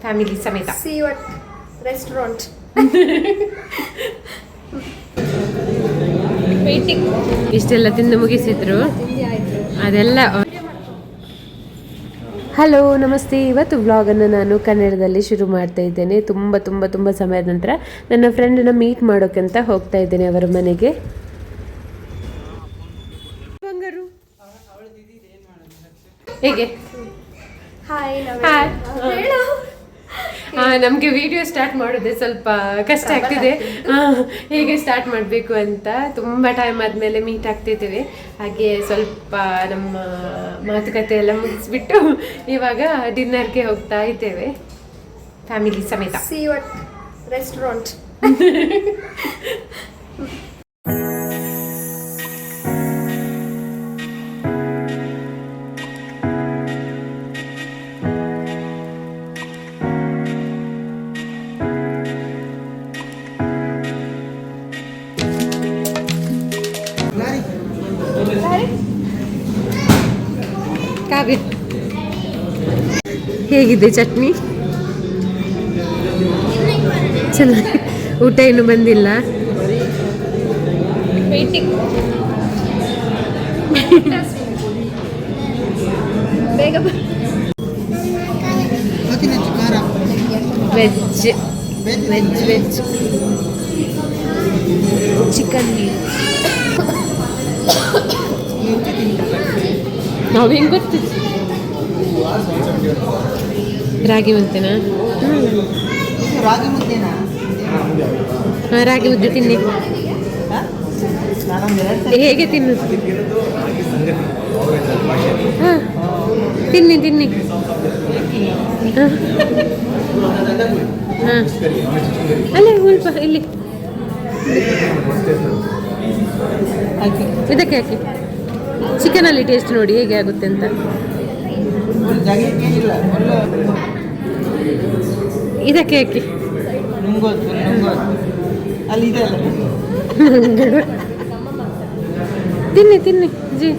Family ಸಮೇತ. See what restaurant waiting. ಇಷ್ಟೆಲ್ಲ ತಿಂದು ಮುಗಿಸಿದ್ರು ಅದೆಲ್ಲ. ಹಲೋ ನಮಸ್ತೆ. ಇವತ್ತು ವ್ಲಾಗನ್ನು ನಾನು ಕನ್ನಡದಲ್ಲಿ ಶುರು ಮಾಡ್ತಾ ಇದ್ದೇನೆ. ತುಂಬ ಸಮಯದ ನಂತರ ನನ್ನ ಫ್ರೆಂಡನ್ನ ಮೀಟ್ ಮಾಡೋಕ್ಕಂತ ಹೋಗ್ತಾ ಇದ್ದೇನೆ ಅವರ ಮನೆಗೆ. ಬಂಗಾರು ಹೇಗೆ? ಹಾಯ್. ನಮಗೆ ವಿಡಿಯೋ ಸ್ಟಾರ್ಟ್ ಮಾಡೋದೇ ಸ್ವಲ್ಪ ಕಷ್ಟ ಆಗ್ತಿದೆ. ಹೇಗೆ ಸ್ಟಾರ್ಟ್ ಮಾಡಬೇಕು ಅಂತ. ತುಂಬ ಟೈಮ್ ಆದಮೇಲೆ ಮೀಟ್ ಆಗ್ತಿದ್ದೇವೆ. ಹಾಗೆ ಸ್ವಲ್ಪ ನಮ್ಮ ಮಾತುಕತೆ ಎಲ್ಲ ಮುಗಿಸ್ಬಿಟ್ಟು ಇವಾಗ ಡಿನ್ನರ್ಗೆ ಹೋಗ್ತಾ ಇದ್ದೇವೆ ಫ್ಯಾಮಿಲಿ ಸಮೇತ. See what restaurant. ಕಾವ್ಯ ಹೇಗಿದೆ ಚಟ್ನಿ? ಚೆನ್ನಾಗಿ. ಊಟ ಇನ್ನೂ ಬಂದಿಲ್ಲ. ವೇಟಿಂಗ್. ಬೇಗ ವೆಜ್ ಚಿಕನ್. ನಾವು ಹೆಂಗೆ ಗೊತ್ತಿತ್ತು? ರಾಗಿ ಮುದ್ದೆನಾ? ಹಾಂ, ರಾಗಿ ಮುದ್ದೆ ತಿನ್ನಿ. ಹೇಗೆ ತಿನ್ನುದು? ಹಾಂ, ತಿನ್ನಿ. ಹಾಂ, ಅಲ್ಲೇ ಸ್ವಲ್ಪ ಇಲ್ಲಿ ಇದಕ್ಕೆ ಹಾಕಿ. ಚಿಕನಲ್ಲಿ ಟೇಸ್ಟ್ ನೋಡಿ ಹೇಗೆ ಆಗುತ್ತೆ ಅಂತ. ಇದಕ್ಕೆ ಹಾಕಿ. ತಿನ್ನಿ ಜಿ.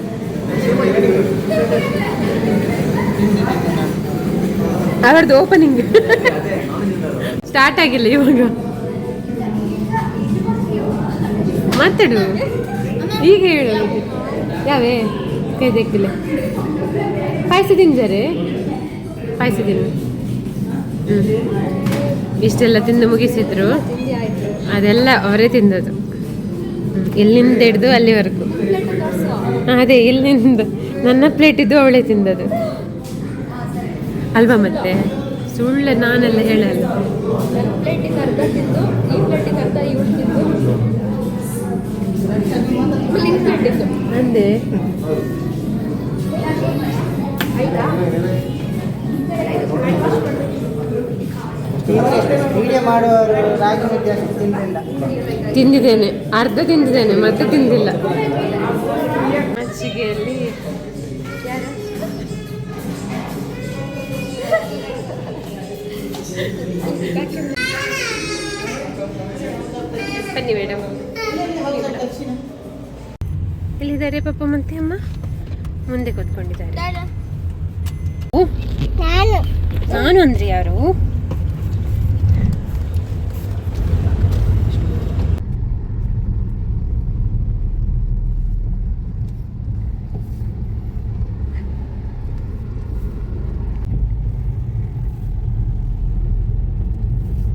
ಅವರದ್ದು ಓಪನಿಂಗ್ ಸ್ಟಾರ್ಟ್ ಆಗಿಲ್ಲ ಇವಾಗ. ಮಾತಾಡು ಈಗ ಹೇಳು. ಯಾವೇ ಕೈ ದೇಕ್ಕಿಲ್ಲ. ಪಾಯಸ ತಿಂದರೆ ಪಾಯಸ ತಿನ್ನು. ಇಷ್ಟೆಲ್ಲ ತಿಂದು ಮುಗಿಸಿದ್ರು ಅದೆಲ್ಲ ಅವರೇ ತಿಂದದ್ದು. ಇಲ್ಲಿಂದ ಹಿಡ್ದು ಅಲ್ಲಿವರೆಗೂ. ಅದೇ ಇಲ್ಲಿಂದ ನನ್ನ ಪ್ಲೇಟ್ ಇದ್ದು ಅವಳೇ ತಿಂದದ್ದು ಅಲ್ವಾ? ಮತ್ತೆ ಸುಳ್ಳು ನಾನೆಲ್ಲ ಹೇಳಲ್ಲ. ಅಂದೆ ತಿಂದಿದ್ದೇನೆ, ಅರ್ಧ ತಿಂದಿದ್ದೇನೆ, ಮತ್ತೆ ತಿಂದಿಲ್ಲ. ಮಜ್ಜಿಗೆಯಲ್ಲಿ ಬನ್ನಿ ಮೇಡಮ್. ಎಲ್ಲಿದ್ದಾರೆ ಪಪ್ಪ ಮತ್ತೆ ಅಮ್ಮ? ಮುಂದೆ ಕೂತ್ಕೊಂಡಿದ್ದಾರೆ. ನಾನು ಅಂದ್ರೆ ಯಾರು?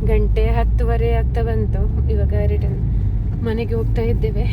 ಗಂಟೆ 10:30 ಆಗ್ತಾ ಬಂತು. ಇವಾಗ ರಿಟರ್ನ್ ಮನೆಗೆ ಹೋಗ್ತಾ ಇದ್ದೇವೆ.